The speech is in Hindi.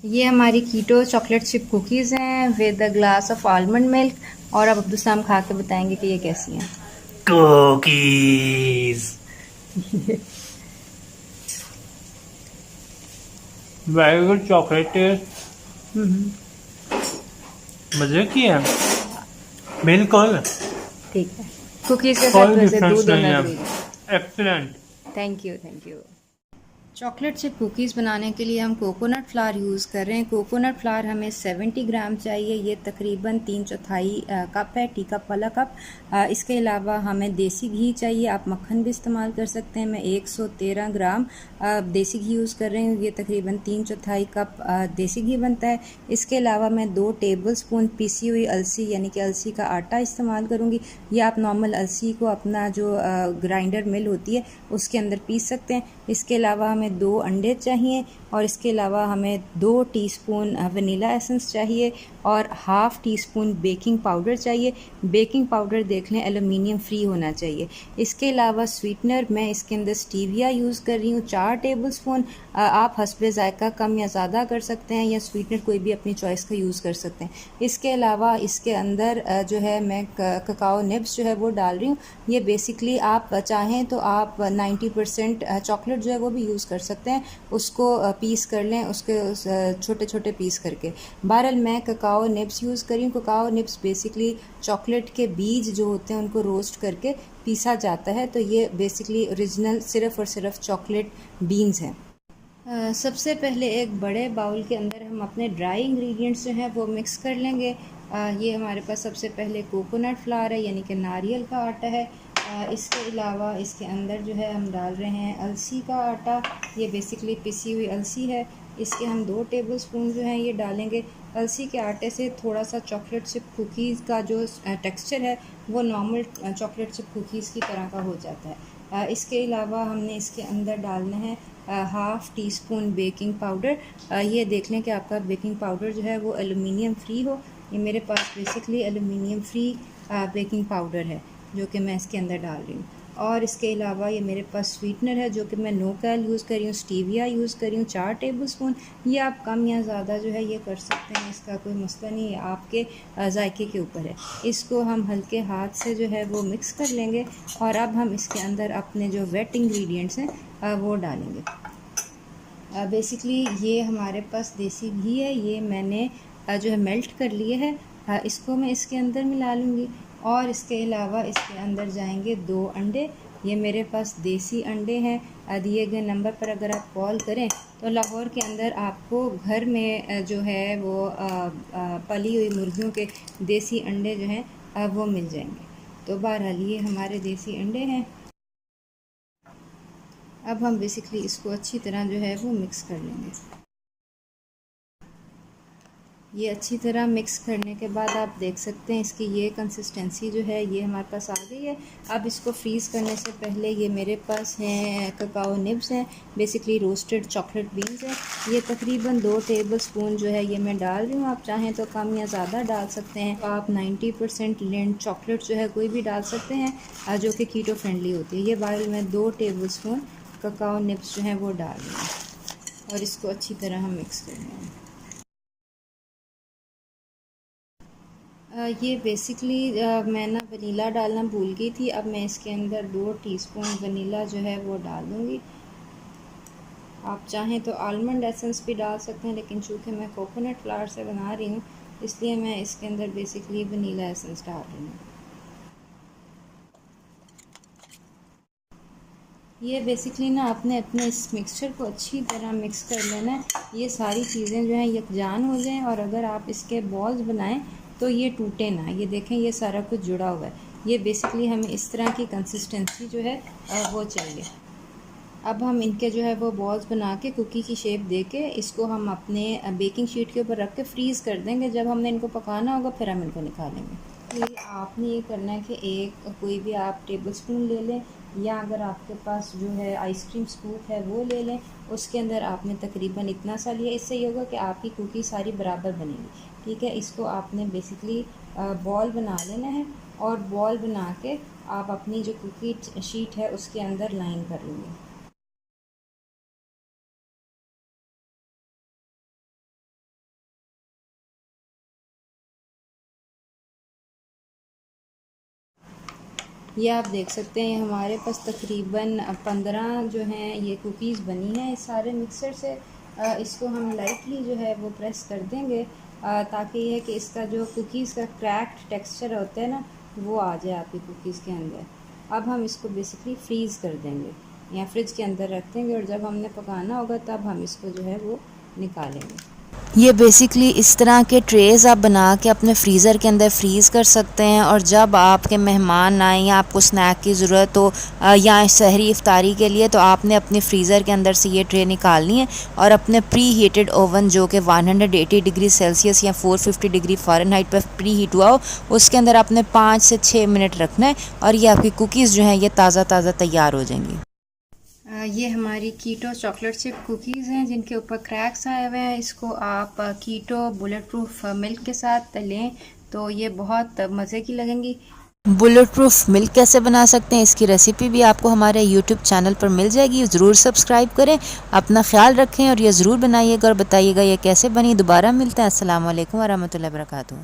ये हमारी कीटो चॉकलेट चिप कुकीज़ हैं with a glass of almond milk. और अब अब्दुल खा के बताएंगे कि ये कैसी हैं। Cookies. Very good chocolate taste. मजे की है बिल्कुल। ठीक है। कुकीज़ के साथ कोई वैसे डिफरेंस दूध नहीं होना है। ज़रूरी है। Excellent. Thank you, thank you. Chocolate chip cookies बनाने के लिए हम कोकोनट फ्लावर यूज़ कर रहे हैं। कोकोनट फ्लावर हमें 70 ग्राम चाहिए। ये तकरीबन 3/4 कप है, टी कप वाला कप। इसके अलावा हमें देसी घी चाहिए, आप मक्खन भी इस्तेमाल कर सकते हैं। मैं 113 ग्राम देसी घी यूज़ कर रही हूँ। ये तकरीबन 3/4 कप देसी घी बनता है। इसके अलावा मैं 2 टेबल स्पून पिसी हुई अलसी यानी कि अलसी का आटा इस्तेमाल करूँगी। ये आप नॉर्मल अलसी को अपना जो ग्राइंडर मिल होती है उसके अंदर पीस सकते हैं। इसके अलावा हमें 2 अंडे चाहिए और इसके अलावा हमें 2 टीस्पून वनीला एसेंस चाहिए और half tea spoon baking powder चाहिए। बेकिंग पाउडर देख लें एलुमिनियम फ्री होना चाहिए। इसके अलावा स्वीटनर मैं इसके अंदर स्टीविया यूज़ कर रही हूँ 4 टेबल स्पून। आप हस्बे ज़ायका कम या ज़्यादा कर सकते हैं या स्वीटनर कोई भी अपनी चॉइस का यूज़ कर सकते हैं। इसके अलावा इसके अंदर जो है मैं ककाओ निब्स जो है वो डाल रही हूँ। ये बेसिकली आप चाहें तो आप 90% चॉकलेट जो है वो भी यूज़ कर सकते हैं। उसको पीस कर लें, उसके छोटे छोटे पीस करके। बहरहाल मैं ककाओ निब्स यूज़ करी हूँ। ककाओ निब्स बेसिकली चॉकलेट के बीज जो होते हैं उनको रोस्ट करके पीसा जाता है। तो ये बेसिकली ओरिजिनल सिर्फ़ और सिर्फ चॉकलेट बीन्स हैं। सबसे पहले एक बड़े बाउल के अंदर हम अपने ड्राई इंग्रेडिएंट्स जो हैं वो मिक्स कर लेंगे। ये हमारे पास सबसे पहले कोकोनट फ्लावर है यानी कि नारियल का आटा है। इसके अलावा इसके अंदर जो है हम डाल रहे हैं अलसी का आटा। ये बेसिकली पिसी हुई अलसी है। इसके हम 2 टेबल स्पून जो हैं ये डालेंगे। अलसी के आटे से थोड़ा सा चॉकलेट चिप कुकीज़ का जो टेक्सचर है वो नॉर्मल चॉकलेट चिप कुकीज़ की तरह का हो जाता है। इसके अलावा हमने इसके अंदर डालना है half tea spoon baking powder. ये देख लें कि आपका बेकिंग पाउडर जो है वो एलुमिनियम फ्री हो। ये मेरे पास basically aluminium free baking powder है जो कि मैं इसके अंदर डाल रही हूँ। और इसके अलावा ये मेरे पास स्वीटनर है जो कि मैं नो कैल यूज़ कर रही हूँ, स्टीविया यूज़ कर रही हूँ 4 टेबल स्पून। ये आप कम या ज़्यादा जो है ये कर सकते हैं, इसका कोई मसला नहीं है, आपके जायके के ऊपर है। इसको हम हल्के हाथ से जो है वो मिक्स कर लेंगे और अब हम इसके अंदर अपने जो वेट इंग्रेडिएंट्स हैं वो डालेंगे। बेसिकली ये हमारे पास देसी घी है, ये मैंने जो है मेल्ट कर लिए है। इसको मैं इसके अंदर मिला लूँगी और इसके अलावा इसके अंदर जाएंगे 2 अंडे। ये मेरे पास देसी अंडे हैं। दिए गए नंबर पर अगर आप कॉल करें तो लाहौर के अंदर आपको घर में जो है वो पली हुई मुर्गियों के देसी अंडे जो हैं वो मिल जाएंगे। तो बहरहाल ये हमारे देसी अंडे हैं। अब हम बेसिकली इसको अच्छी तरह जो है वो मिक्स कर लेंगे। ये अच्छी तरह मिक्स करने के बाद आप देख सकते हैं इसकी ये कंसिस्टेंसी जो है ये हमारे पास आ गई है। अब इसको फ्रीज़ करने से पहले ये मेरे पास हैं ककाओ निब्स हैं, बेसिकली रोस्टेड चॉकलेट बीन्स हैं। ये तकरीबन 2 टेबल स्पून जो है ये मैं डाल रही हूँ। आप चाहें तो कम या ज़्यादा डाल सकते हैं। आप 90% लिंट चॉकलेट जो है कोई भी डाल सकते हैं जो कि कीटो फ्रेंडली होती है। ये बाहर मैं 2 टेबल स्पून ककाओ निब्स जो हैं वो डाल रही हूँ और इसको अच्छी तरह हम मिक्स कर लेंगे। ये बेसिकली मैं ना वनीला डालना भूल गई थी। अब मैं इसके अंदर 2 टीस्पून वनीला जो है वो डाल दूँगी। आप चाहें तो आलमंड एसेंस भी डाल सकते हैं, लेकिन चूँकि मैं कोकोनट फ्लावर से बना रही हूँ इसलिए मैं इसके अंदर बेसिकली वनीला एसेंस डाल रही हूँ। ये बेसिकली ना आपने अपने इस मिक्सचर को अच्छी तरह मिक्स कर लेना है। ये सारी चीज़ें जो हैं यकजान हो जाएं और अगर आप इसके बॉल्स बनाएं तो ये टूटे ना। ये देखें ये सारा कुछ जुड़ा हुआ है। ये बेसिकली हमें इस तरह की कंसिस्टेंसी जो है वो चाहिए। अब हम इनके जो है वो बॉल्स बना के कुकी की शेप दे के इसको हम अपने बेकिंग शीट के ऊपर रख के फ्रीज़ कर देंगे। जब हमने इनको पकाना होगा फिर हम इनको निकालेंगे। ये आपने ये करना है कि एक कोई भी आप टेबल स्पून ले लें या अगर आपके पास जो है आइसक्रीम स्कूप है वो ले लें। उसके अंदर आपने तकरीबन इतना सा लिया, इससे ये होगा कि आपकी कुकी सारी बराबर बनेगी। ठीक है, इसको आपने बेसिकली बॉल बना लेना है और बॉल बना के आप अपनी जो कुकी शीट है उसके अंदर लाइन कर लेंगे। ये आप देख सकते हैं हमारे पास तकरीबन 15 जो हैं ये कुकीज़ बनी हैं इस सारे मिक्सर से। इसको हम लाइटली जो है वो प्रेस कर देंगे ताकि ये है कि इसका जो कुकीज़ का क्रैक्ड टेक्सचर होता है ना वो आ जाए आपकी कुकीज़ के अंदर। अब हम इसको बेसिकली फ्रीज़ कर देंगे या फ्रिज के अंदर रख देंगे और जब हमने पकाना होगा तब हम इसको जो है वो निकालेंगे। ये बेसिकली इस तरह के ट्रेज़ आप बना के अपने फ्रीज़र के अंदर फ्रीज़ कर सकते हैं और जब आपके मेहमान आएँ या आपको स्नैक की ज़रूरत हो या सहरी इफ्तारी के लिए तो आपने अपने फ्रीज़र के अंदर से ये ट्रे निकालनी है और अपने प्री हीटेड ओवन जो कि 180 डिग्री सेल्सियस या 450 डिग्री फ़ारेनहाइट पर प्री हीट हुआ हो उसके अंदर आपने 5 से 6 मिनट रखना है और ये आपकी कुकीज़ जो हैं ये ताज़ा ताज़ा तैयार हो जाएंगी। ये हमारी कीटो चॉकलेट चिप कुकीज़ हैं जिनके ऊपर क्रैक्स आए हुए हैं। इसको आप कीटो बुलेट प्रूफ मिल्क के साथ लें तो ये बहुत मज़े की लगेंगी। बुलेट प्रूफ मिल्क कैसे बना सकते हैं इसकी रेसिपी भी आपको हमारे यूट्यूब चैनल पर मिल जाएगी, ज़रूर सब्सक्राइब करें, अपना ख्याल रखें और ये ज़रूर बनाइएगा और बताइएगा ये कैसे बनी। दोबारा मिलते हैं। अस्सलाम वालेकुम व रहमतुल्लाहि व बरकातुहू।